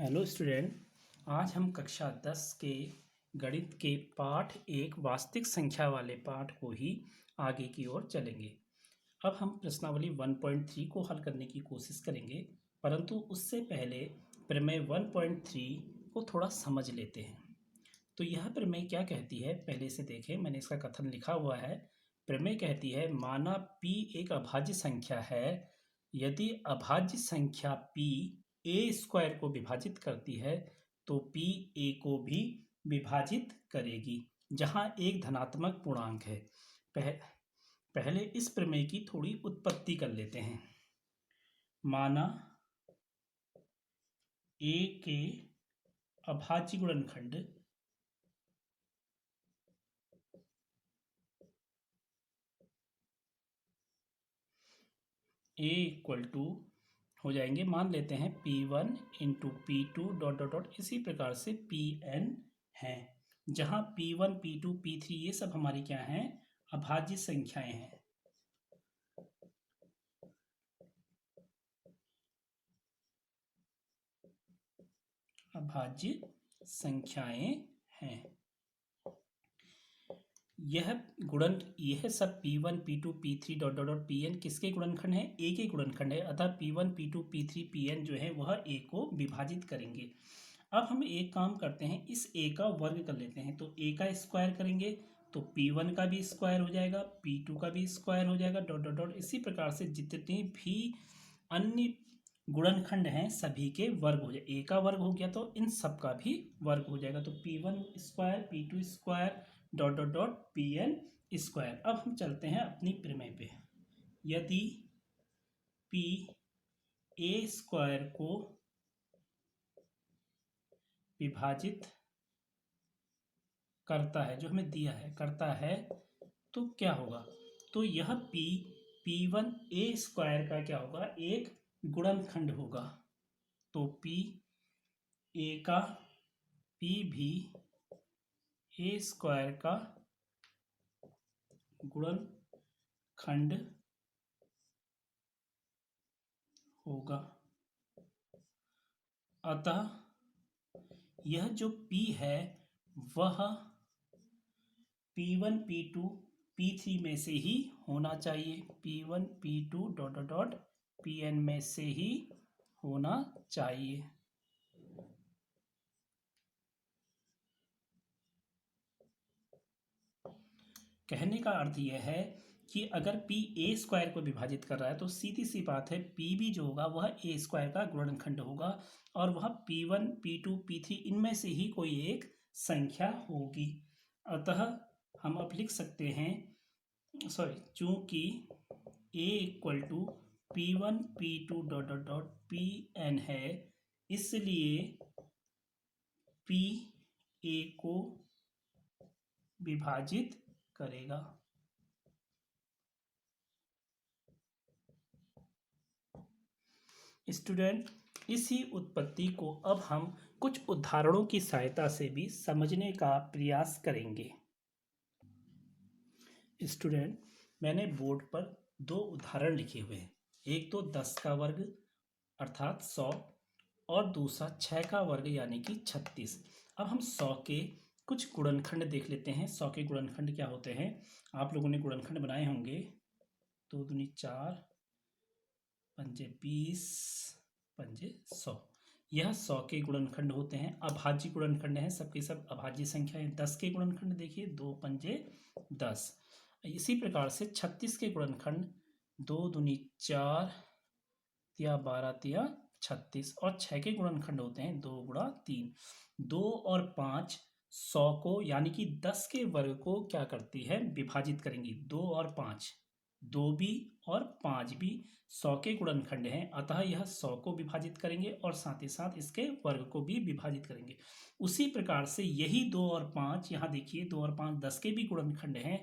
Hello student. आज हम कक्षा 10 के गणित के पाठ 1 वास्तविक संख्या वाले पाठ को ही आगे की ओर चलेंगे। अब हम प्रश्नावली 1.3 को हल करने की कोशिश करेंगे, परंतु उससे पहले प्रमेय 1.3 को थोड़ा समझ लेते हैं। तो यह प्रमेय क्या कहती है, पहले से देखें। मैंने इसका कथन लिखा हुआ है। प्रमेय कहती है, माना p एक अभाज्य संख्या है, यदि अभाज्य संख्या p a स्क्वायर को विभाजित करती है तो p a को भी विभाजित करेगी, जहां एक धनात्मक पूर्णांक है। पहले इस प्रमेय की थोड़ी उत्पत्ति कर लेते हैं। माना a के अभाज्य गुणनखंड a इक्वल टू हो जाएंगे, मान लेते हैं P1 into P2 dot dot dot, इसी प्रकार से Pn है, जहां P1 P2 P3 ये सब हमारी क्या हैं, अभाज्य संख्याएं हैं। अभाज्य संख्याएं हैं। यह सब P1 P2 P3 dot dot dot Pn किसके गुणनखंड है, a के गुणनखंड है। अतः P1 P2 P3 Pn जो है वह a को विभाजित करेंगे। अब हम एक काम करते हैं, इस a का वर्ग कर लेते हैं। तो a का स्क्वायर करेंगे तो P1 का भी स्क्वायर हो जाएगा, P2 का भी स्क्वायर हो जाएगा, डॉट डॉट डॉट। इसी प्रकार से जितने भी अन्य गुणनखंड हैं सभी के वर्ग हो जाए। a का वर्ग हो गया तो इन सब का भी वर्ग हो जाएगा। तो P1 square P2 square dot dot dot Pn square. अब हम चलते हैं अपनी प्रमेय पे। यदि P a स्क्वायर को विभाजित करता है, जो हमें दिया है करता है, तो क्या होगा। तो यह P1 a स्क्वायर का क्या होगा, एक गुणनखंड होगा। तो P a का P भी a स्क्वायर का गुणनखंड होगा। अतः यह जो P है वह P1 P2 P3 में से ही होना चाहिए। P1 P2 dot dot dot Pn में से ही होना चाहिए। कहने का अर्थ यह है कि अगर P a स्क्वायर को विभाजित कर रहा है तो सीधी सी बात है P भी जो होगा वह a स्क्वायर का गुणनखंड होगा, और वह P1 P2 P3 इनमें से ही कोई एक संख्या होगी। अतः हम अब लिख सकते हैं, चूंकि a equal to P1 P2 dot dot dot Pn है, इसलिए P a को विभाजित करेगा। स्टूडेंट, इसी उत्पत्ति को अब हम कुछ उदाहरणों की सहायता से भी समझने का प्रयास करेंगे। स्टूडेंट, मैंने बोर्ड पर 2 उदाहरण लिखे हुए हैं। एक तो 10 का वर्ग अर्थात 100, और दूसरा 6 का वर्ग यानी कि 36। अब हम 100 के कुछ गुणनखंड देख लेते हैं। 100 के गुणनखंड क्या होते हैं, आप लोगों ने गुणनखंड बनाए होंगे। 2 दूनी 4, पंजे 20, पंजे 100। यह 100 के गुणनखंड होते हैं, अभाज्य गुणनखंड हैं, सबके सब अभाज्य संख्या है। 10 के गुणनखंड देखिए, 2 पंजे 10। इसी प्रकार से 36 के गुणनखंड 2 दूनी 4 या 12 या 36, और 6 के गुणनखंड होते हैं 2 गुणा 3। 2 और 5 100 को यानी कि 10 के वर्ग को क्या करती है, विभाजित करेंगी। 2 और 5, 2 भी और 5 भी 100 के गुणनखंड हैं, अतः यह 100 को विभाजित करेंगे और साथ ही साथ इसके वर्ग को भी विभाजित करेंगे। उसी प्रकार से यही 2 और 5, यहाँ देखिए 2 और 5 10 के भी गुणनखंड हैं।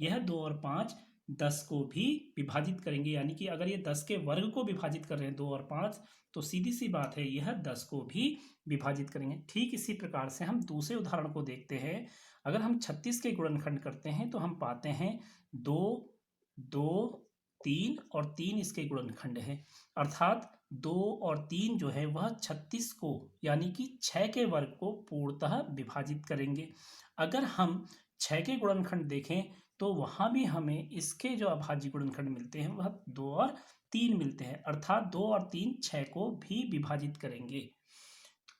यह 2 और 5 10 को भी विभाजित करेंगे, यानी कि अगर ये 10 के वर्ग को विभाजित कर रहे हैं 2 और 5, तो सीधी सी बात है यह 10 को भी विभाजित करेंगे। ठीक इसी प्रकार से हम दूसरे उदाहरण को देखते हैं। अगर हम 36 के गुणनखंड करते हैं तो हम पाते हैं 2, 2, 3 और 3 इसके गुणनखंड है, अर्थात 2 और 3 जो है वह 36 को यानी कि 6 के वर्ग को पूर्णतः विभाजित करेंगे। अगर हम 6 के गुणनखंड देखें तो वहाँ भी हमें इसके जो अभाज्य गुणनखंड मिलते हैं वह 2 और 3 मिलते हैं, अर्थात 2 और 3 6 को भी विभाजित करेंगे।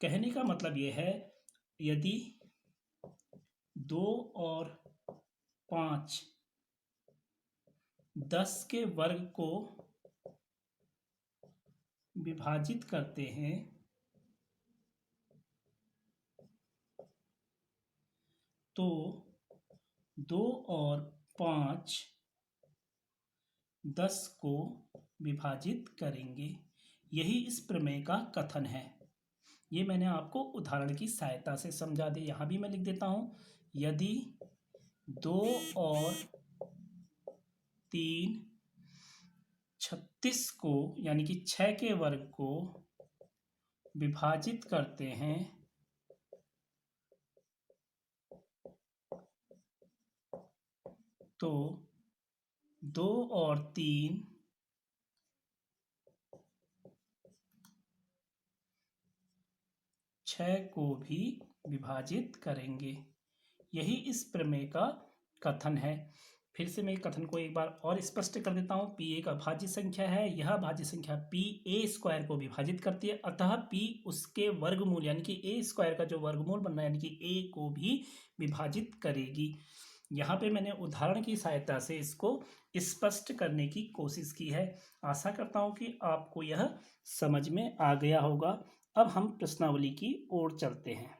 कहने का मतलब यह है, यदि 2 और 5 10 के वर्ग को विभाजित करते हैं तो 2 और 5 10 को विभाजित करेंगे। यही इस प्रमेय का कथन है। ये मैंने आपको उदाहरण की सहायता से समझा दी। यहाँ भी मैं लिख देता हूँ, यदि 2 और 3 36 को यानी कि 6 के वर्ग को विभाजित करते हैं तो 2 और 3 6 को भी विभाजित करेंगे। यही इस प्रमेय का कथन है। फिर से मैं कथन को एक बार और स्पष्ट कर देता हूँ। P एक अभाज्य संख्या है, यह अभाज्य संख्या P a स्क्वायर को विभाजित करती है, अतः P उसके वर्गमूल यानी कि a स्क्वायर का जो वर्गमूल बन रहा है यानी कि a को भी विभाजित करेगी। यहाँ पे मैंने उदाहरण की सहायता से इसको स्पष्ट करने की कोशिश की है। आशा करता हूँ कि आपको यह समझ में आ गया होगा। अब हम प्रश्नावली की ओर चलते हैं।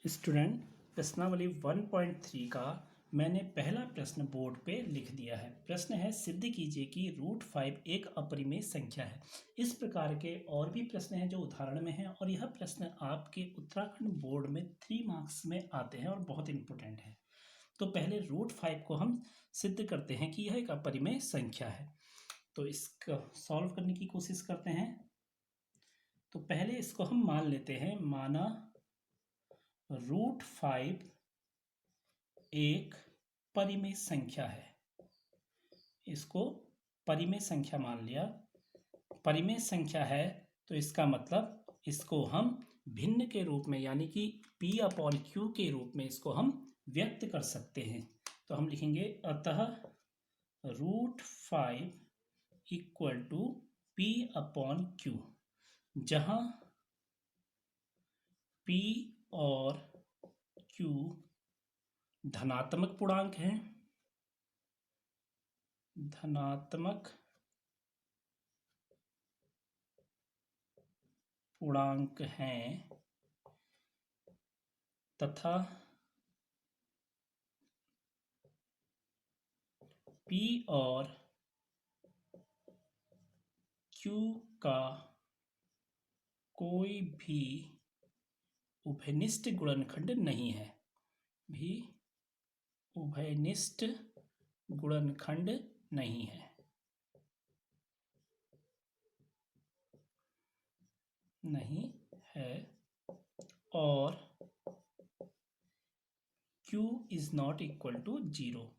स्टूडेंट, प्रश्नावली 1.3 का मैंने पहला प्रश्न बोर्ड पे लिख दिया है। प्रश्न है, सिद्ध कीजिए कि √5 एक अपरिमेय संख्या है। इस प्रकार के और भी प्रश्न हैं जो उदाहरण में हैं और यह प्रश्न आपके उत्तराखंड बोर्ड में 3 मार्क्स में आते हैं और बहुत इंपॉर्टेंट है। तो पहले √5 को हम सिद्ध करते हैं कि यह एक अपरिमेय संख्या है। तो इसका सॉल्व करने की कोशिश करते हैं। तो पहले इसको हम मान लेते हैं, माना √5 एक परिमेय संख्या है। इसको परिमेय संख्या मान लिया। परिमेय संख्या है तो इसका मतलब इसको हम भिन्न के रूप में यानी कि P/Q के रूप में इसको हम व्यक्त कर सकते हैं। तो हम लिखेंगे, अतः √5 इक्वल टू P/Q, जहां P और Q धनात्मक पूर्णांक हैं, धनात्मक पूर्णांक हैं तथा P और Q का कोई भी उभयनिष्ठ गुणनखंड नहीं है, भी उभयनिष्ठ गुणनखंड नहीं है, नहीं है, और Q is not equal to 0।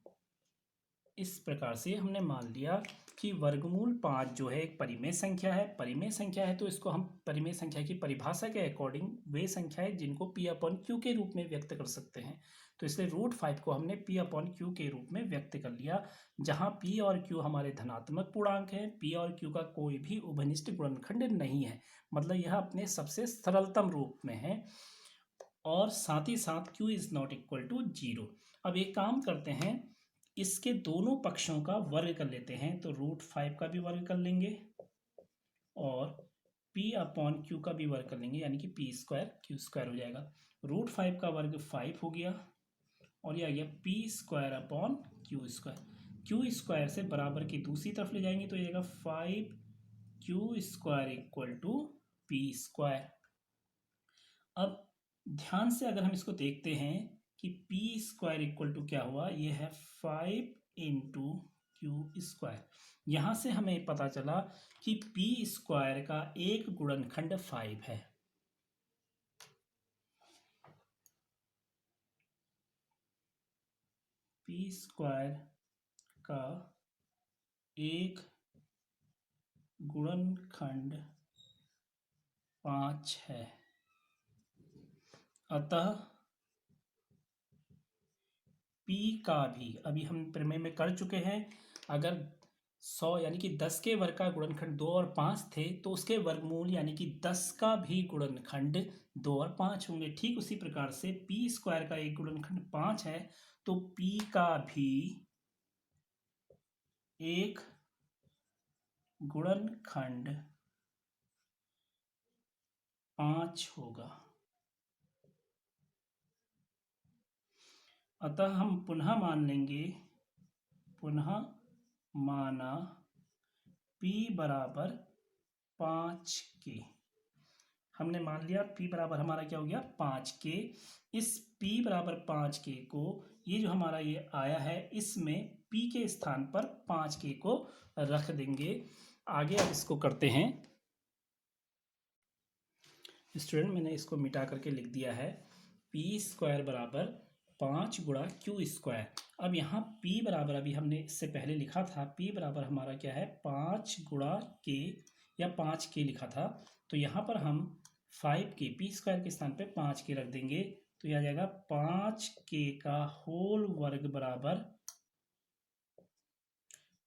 इस प्रकार से हमने मान लिया कि वर्गमूल 5 जो है एक परिमेय संख्या है। परिमेय संख्या है तो इसको हम परिमेय संख्या की परिभाषा के अकॉर्डिंग वे संख्याएं जिनको P/Q के रूप में व्यक्त कर सकते हैं। तो इसलिए √5 को हमने P/Q के रूप में व्यक्त कर लिया, जहां P और Q हमारे धनात्मक पूर्णांक हैं। P और Q का कोई भी उभयनिष्ठ गुणनखंड नहीं है, मतलब यह अपने सबसे सरलतम रूप में है, और साथ ही साथ Q is not equal to 0। अब एक काम करते हैं, इसके दोनों पक्षों का वर्ग कर लेते हैं। तो √5 का भी वर्ग कर लेंगे और P/Q का भी वर्ग कर लेंगे, यानी कि P²Q² हो जाएगा। √5 का वर्ग 5 हो गया और यह आ गया P²/Q²। Q² से बराबर की दूसरी तरफ ले जाएंगे तो ये आएगा 5Q² इक्वल टू P²। अब ध्यान से अगर हम इसको देखते हैं कि P² इक्वल टू क्या हुआ, ये है 5 इंटू Q²। यहां से हमें पता चला कि P² का एक गुणनखंड 5 है। P² का एक गुणनखंड 5 है। अतः P का भी, अभी हम प्रमेय में कर चुके हैं, अगर 100 यानी कि 10 के वर्ग का गुणनखंड 2 और 5 थे तो उसके वर्गमूल यानी कि 10 का भी गुणनखंड 2 और 5 होंगे। ठीक उसी प्रकार से पी स्क्वायर का एक गुणनखंड 5 है तो P का भी एक गुणनखंड 5 होगा। अतः हम पुनः मान लेंगे, पुनः माना P बराबर 5 के। हमने मान लिया P बराबर हमारा क्या हो गया 5 के। इस P बराबर 5 के को, ये जो हमारा ये आया है, इसमें P के स्थान पर 5 के को रख देंगे। आगे अब इसको करते हैं। स्टूडेंट, मैंने इसको मिटा करके लिख दिया है P स्क्वायर बराबर 5 गुणा क्यू स्क्वायर। अब यहाँ P बराबर, अभी हमने इससे पहले लिखा था P बराबर हमारा क्या है 5 गुणा के या 5 के लिखा था, तो यहाँ पर हम 5 के P स्क्वायर के स्थान पे 5 के रख देंगे तो यह आ जाएगा 5 के का होल वर्ग बराबर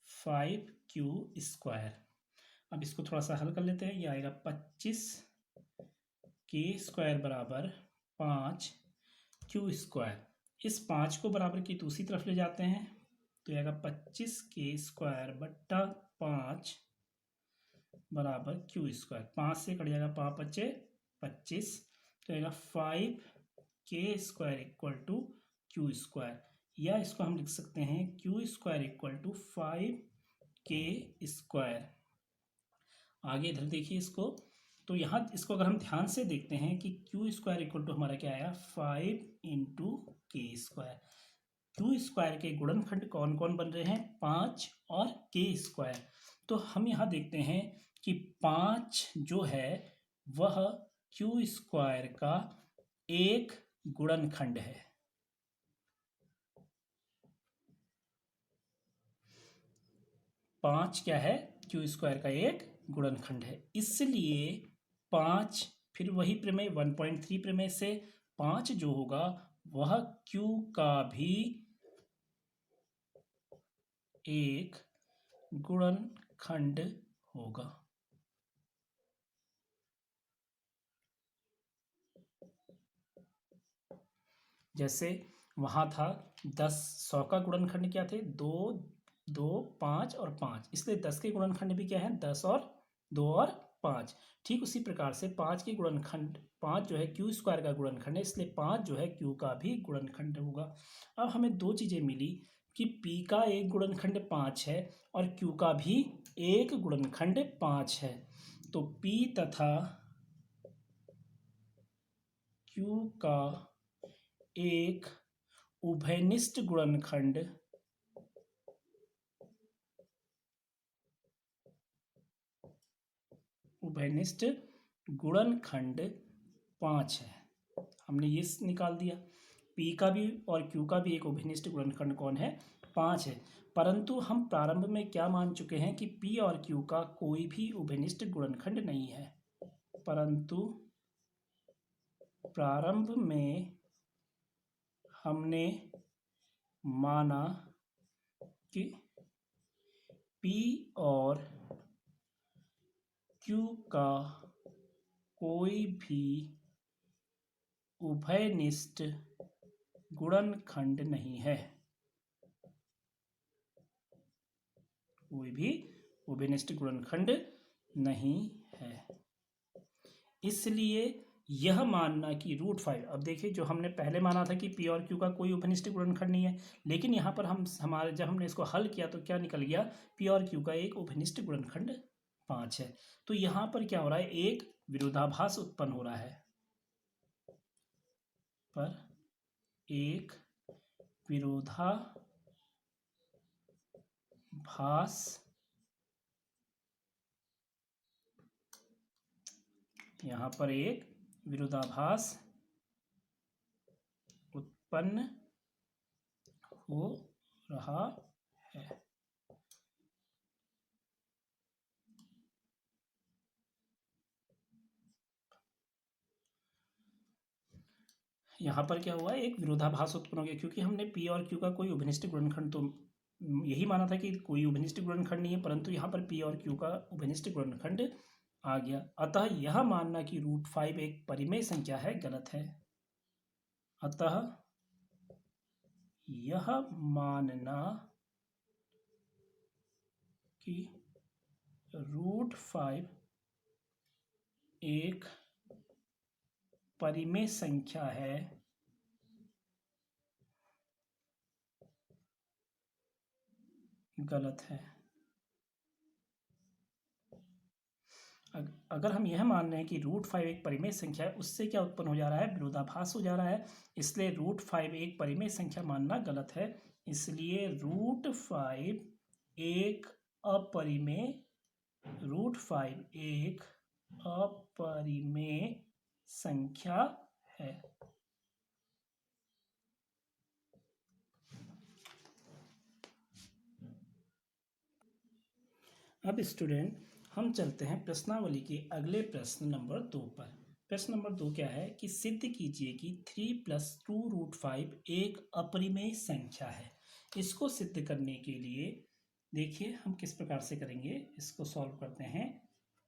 5Q स्क्वायर। अब इसको थोड़ा सा हल कर लेते हैं। यह आएगा 25 के स्क्वायर बराबर 5 क्यू स्क्वायर। इस 5 को बराबर की दूसरी तरफ ले जाते हैं तो यह आएगा 25 के स्क्वायर बट्टा 5 बराबर क्यू स्क्वायर। 5 से कट जाएगा 5 बचे 25, तो आएगा 5 के square equal to Q square, या इसको हम लिख सकते हैं क्यू स्क्वायर इक्वल टू 5 के स्क्वायर। आगे इधर देखिए इसको, तो यहाँ इसको अगर हम ध्यान से देखते हैं कि क्यू स्क्वायर इक्वल टू हमारा क्या आया 5 इंटू के स्क्वायर। क्यू स्क्वायर के गुणनखंड कौन कौन बन रहे हैं 5 और के स्क्वायर। तो हम यहाँ देखते हैं कि 5 जो है वह क्यू स्क्वायर का एक गुणनखंड है। पाँच क्या है क्यू स्क्वायर का एक गुणनखंड है, इसलिए 5, फिर वही प्रमेय 1.3 प्रमेय से 5 जो होगा वह Q का भी एक गुणनखंड होगा। जैसे वहां था 10, 100 का गुणनखंड क्या थे 2, 2, 5 और 5, इसलिए 10 के गुणनखंड भी क्या है 10 और 2 और 5। ठीक उसी प्रकार से 5 के गुणनखंड, 5 जो है क्यू स्क्वायर का गुणनखंड है, इसलिए 5 जो है क्यू का भी गुणनखंड होगा। अब हमें दो चीज़ें मिली कि P का एक गुणनखंड 5 है और Q का भी एक गुणनखंड 5 है, तो P तथा Q का एक उभयनिष्ठ गुणनखंड उभयनिष्ठ गुणनखंड 5 है। हमने ये निकाल दिया, P का भी और Q का भी एक उभयनिष्ठ गुणनखंड कौन है 5 है। परंतु हम प्रारंभ में क्या मान चुके हैं कि P और Q का कोई भी उभयनिष्ठ गुणनखंड नहीं है, परंतु प्रारंभ में हमने माना कि P और Q का कोई भी उभयनिष्ठ गुणनखंड नहीं है, कोई भी उभयनिष्ठ गुणनखंड नहीं है। इसलिए यह मानना कि √5, अब देखिए जो हमने पहले माना था कि P और Q का कोई उभयनिष्ठ गुणनखंड नहीं है, लेकिन यहाँ पर जब हमने इसको हल किया तो क्या निकल गया P और Q का एक उभयनिष्ठ गुणनखंड 5 है। तो यहाँ पर क्या हो रहा है एक विरोधाभास उत्पन्न हो रहा है, पर एक विरोधाभास यहाँ पर एक विरोधाभास उत्पन्न हो रहा है। यहाँ पर क्या हुआ, एक विरोधाभास उत्पन्न हो गया, क्योंकि हमने पी और क्यू का कोई उभयनिष्ठ गुणनखंड तो यही माना था कि कोई उभयनिष्ठ गुणनखंड नहीं है, परंतु यहाँ पर पी और क्यू का उभयनिष्ठ गुणनखंड आ गया। अतः यह मानना कि √5 एक परिमेय संख्या है गलत है। अतः यह मानना कि √5 एक परिमेय संख्या है गलत है। अगर हम यह मान रहे हैं कि √5 एक परिमेय संख्या है, उससे क्या उत्पन्न हो जा रहा है, विरोधाभास हो जा रहा है, इसलिए √5 एक परिमेय संख्या मानना गलत है। इसलिए √5 एक अपरिमेय संख्या है। अब स्टूडेंट हम चलते हैं प्रश्नावली के अगले प्रश्न नंबर 2 पर। प्रश्न नंबर 2 क्या है कि सिद्ध कीजिए कि 3 + 2√5 एक अपरिमेय संख्या है। इसको सिद्ध करने के लिए देखिए हम किस प्रकार से करेंगे, इसको सॉल्व करते हैं।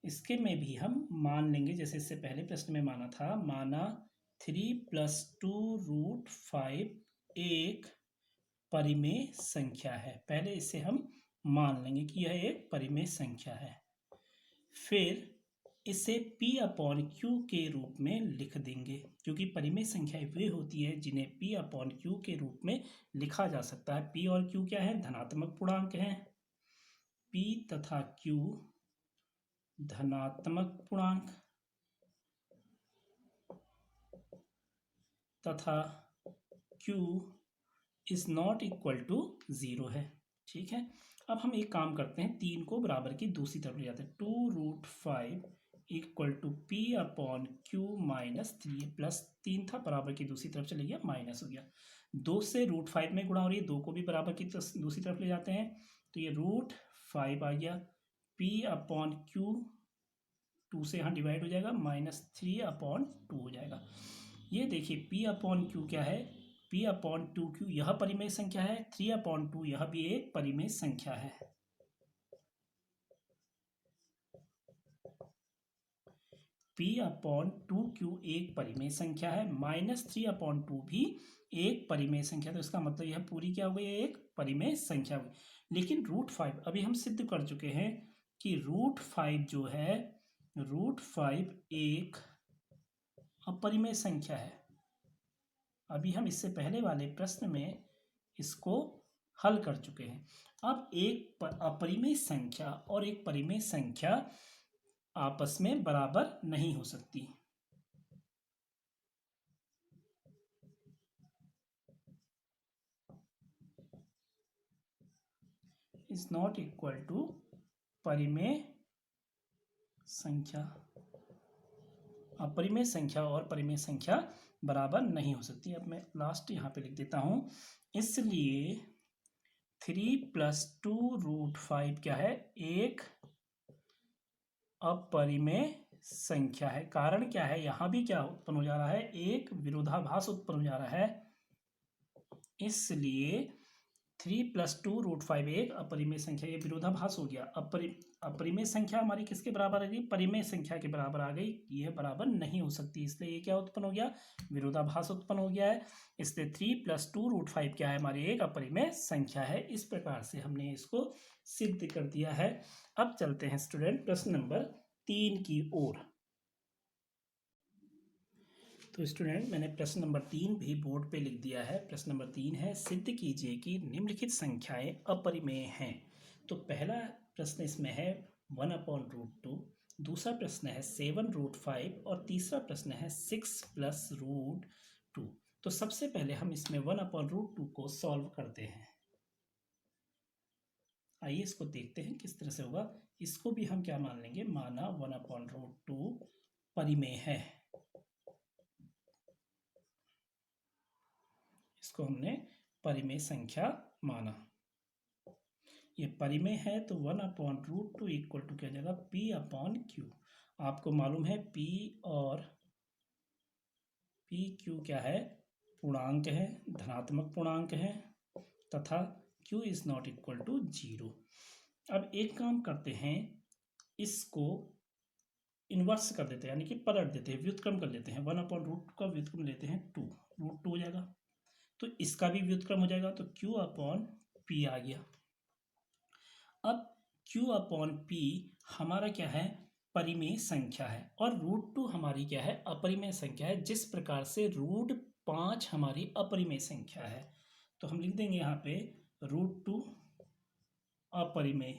इसके में भी हम मान लेंगे, जैसे इससे पहले प्रश्न में माना था, माना 3 + 2√5 एक परिमेय संख्या है। पहले इसे हम मान लेंगे कि यह एक परिमेय संख्या है, फिर इसे P/Q के रूप में लिख देंगे, क्योंकि परिमेय संख्याएं वे होती है जिन्हें P/Q के रूप में लिखा जा सकता है। P और Q क्या है, धनात्मक पूर्णांक हैं। P तथा Q धनात्मक पूर्णांक तथा Q ≠ 0 है। ठीक है, अब हम एक काम करते हैं, 3 को बराबर की दूसरी तरफ ले जाते हैं। 2√5 = P/Q - 3 प्लस 3 था, बराबर की दूसरी तरफ चले गया, माइनस हो गया। 2 से √5 में गुणा हो रही है, 2 को भी बराबर की दूसरी तरफ ले जाते हैं, तो ये √5 आ गया। P/Q 2 से यहाँ डिवाइड हो जाएगा, -3/2 हो जाएगा। ये देखिए P/Q क्या है, P/2Q यह परिमेय संख्या है, 3/2 यह भी एक परिमेय संख्या है। P/2Q एक परिमेय संख्या है, -3/2 भी एक परिमेय संख्या, तो इसका मतलब यह पूरी क्या हो गई, एक परिमेय संख्या हो गई। लेकिन √5 अभी हम सिद्ध कर चुके हैं कि √5 जो है, √5 एक अपरिमेय संख्या है। अभी हम इससे पहले वाले प्रश्न में इसको हल कर चुके हैं। अब एक अपरिमेय संख्या और एक परिमेय संख्या आपस में बराबर नहीं हो सकती। इज नॉट इक्वल टू परिमेय संख्या। अपरिमेय संख्या और परिमेय संख्या बराबर नहीं हो सकती। अब मैं लास्ट यहाँ पे लिख देता हूँ, इसलिए 3 + 2√5 क्या है, एक अपरिमेय संख्या है। कारण क्या है, यहां भी क्या उत्पन्न हो जा रहा है, एक विरोधाभास उत्पन्न हो जा रहा है। इसलिए 3 + 2√5 एक अपरिमेय संख्या, ये विरोधाभास हो गया। अपरिमेय संख्या हमारी किसके बराबर आ गई, परिमेय संख्या के बराबर आ गई, यह बराबर नहीं हो सकती, इसलिए ये क्या उत्पन्न हो गया, विरोधाभास उत्पन्न हो गया है। इसलिए 3 + 2√5 क्या है, हमारी एक अपरिमेय संख्या है। इस प्रकार से हमने इसको सिद्ध कर दिया है। अब चलते हैं स्टूडेंट प्रश्न नंबर 3 की ओर। तो स्टूडेंट मैंने प्रश्न नंबर 3 भी बोर्ड पे लिख दिया है। प्रश्न नंबर 3 है, सिद्ध कीजिए कि निम्नलिखित संख्याएं अपरिमेय हैं। तो पहला प्रश्न इसमें है 1/√2, दूसरा प्रश्न है 7√5 और तीसरा प्रश्न है 6 + √2। तो सबसे पहले हम इसमें 1/√2 को सॉल्व करते हैं। आइए इसको देखते हैं किस तरह से होगा। इसको भी हम क्या मान लेंगे, माना 1/√2 परिमेय है, इसको हमने परिमेय संख्या माना। ये परिमेय है, तो 1/√2 इक्वल टू क्या जाएगा, P/Q। आपको मालूम है P और PQ क्या है, पूर्णांक है, धनात्मक पूर्णांक है तथा q is not equal to 0। अब एक काम करते हैं, इसको इन्वर्स कर देते हैं, यानी कि पलट देते हैं, व्युत्क्रम कर लेते हैं। 1/√2 का व्युत्क्रम लेते हैं 2, √2 हो जाएगा। तो इसका भी व्युत्क्रम हो जाएगा, तो q/p आ गया। अब q/p हमारा क्या है, परिमेय संख्या है, और √2 हमारी क्या है, अपरिमेय संख्या है। जिस प्रकार से √5 हमारी अपरिमेय संख्या है, तो हम लिख देंगे यहाँ पे √2 अपरिमेय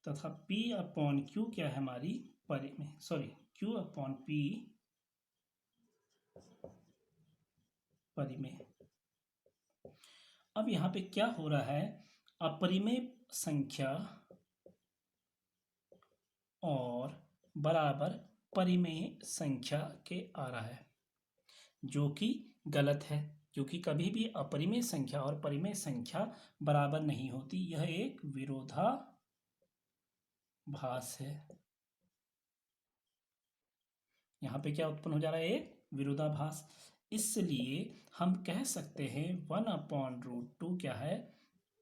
तथा p/q क्या है हमारी परिमेय, सॉरी q/p परिमेय। अब यहाँ पे क्या हो रहा है, अपरिमेय संख्या और बराबर परिमेय संख्या के आ रहा है, जो कि गलत है, क्योंकि कभी भी अपरिमेय संख्या और परिमेय संख्या बराबर नहीं होती। यह एक विरोधाभास है। यहाँ पे क्या उत्पन्न हो जा रहा है, एक विरोधाभास। इसलिए हम कह सकते हैं 1/√2 क्या है,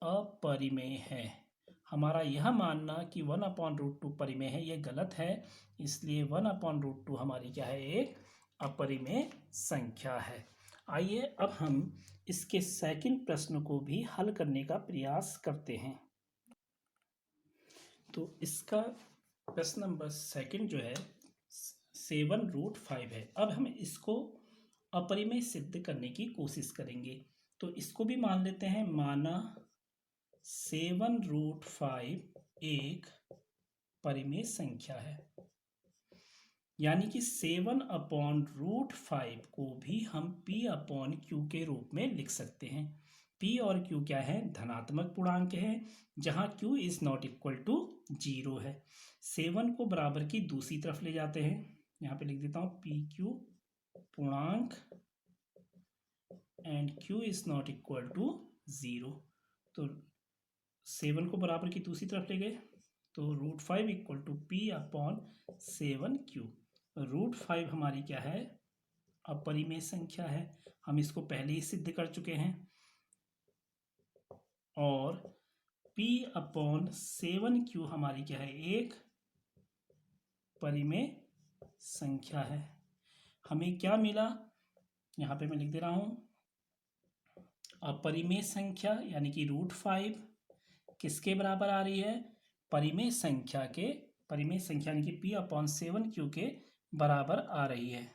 अपरिमेय है। हमारा यह मानना कि 1/√2 परिमेय है, यह गलत है। इसलिए 1/√2 हमारी क्या है, एक अपरिमेय संख्या है। आइए अब हम इसके सेकंड प्रश्न को भी हल करने का प्रयास करते हैं। तो इसका प्रश्न नंबर सेकंड जो है 7√5 है। अब हम इसको अपरिमेय सिद्ध करने की कोशिश करेंगे। तो इसको भी मान लेते हैं, माना 7√5 एक परिमेय संख्या है, यानी कि 7/√5 को भी हम p/q के रूप में लिख सकते हैं। p और q क्या है, धनात्मक पूर्णांक है, जहां q is not equal to 0 है। 7 को बराबर की दूसरी तरफ ले जाते हैं, यहाँ पे लिख देता हूं pq पूर्णांक and q is not equal to 0। तो 7 को बराबर की दूसरी तरफ ले गए, तो √5 इक्वल टू p/7q। √5 हमारी क्या है, अपरिमेय संख्या है, हम इसको पहले ही सिद्ध कर चुके हैं। और p/7q हमारी क्या है, एक परिमेय संख्या है। हमें क्या मिला, यहाँ पे मैं लिख दे रहा हूं, अपरिमेय संख्या यानी कि √5 किसके बराबर आ रही है, परिमेय संख्या के, परिमेय संख्या यानी कि p/7q के बराबर आ रही है।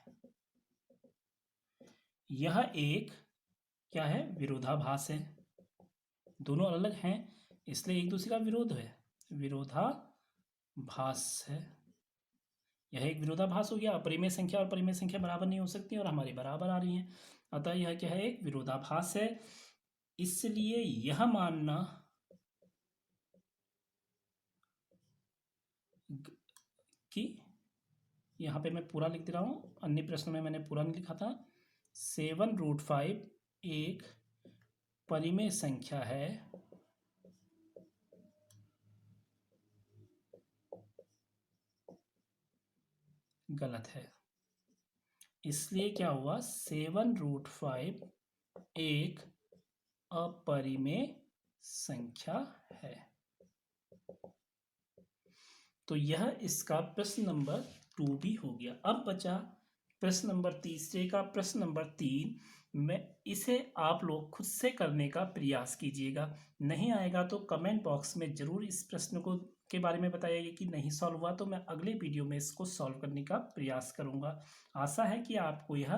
यह एक क्या है, विरोधाभास है। दोनों अलग हैं, इसलिए एक दूसरे का विरोध है, विरोधाभास है। यह एक विरोधाभास हो गया। अपरिमेय संख्या और परिमेय संख्या बराबर नहीं हो सकती और हमारी बराबर आ रही है, अतः यह क्या है, एक विरोधाभास है। इसलिए यह मानना कि, यहाँ पे मैं पूरा लिख दे रहा हूं, अन्य प्रश्न में मैंने पूरा नहीं लिखा था। 7√5 एक परिमेय संख्या है गलत है। इसलिए क्या हुआ, 7√5 एक अपरिमेय संख्या है। तो यह इसका प्रश्न नंबर 2 भी हो गया। अब बचा प्रश्न नंबर तीसरे का प्रश्न नंबर 3। मैं इसे आप लोग खुद से करने का प्रयास कीजिएगा, नहीं आएगा तो कमेंट बॉक्स में जरूर इस प्रश्न को के बारे में बताइएगा कि नहीं सॉल्व हुआ, तो मैं अगले वीडियो में इसको सॉल्व करने का प्रयास करूंगा। आशा है कि आपको यह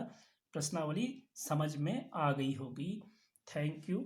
प्रश्नावली समझ में आ गई होगी। Thank you.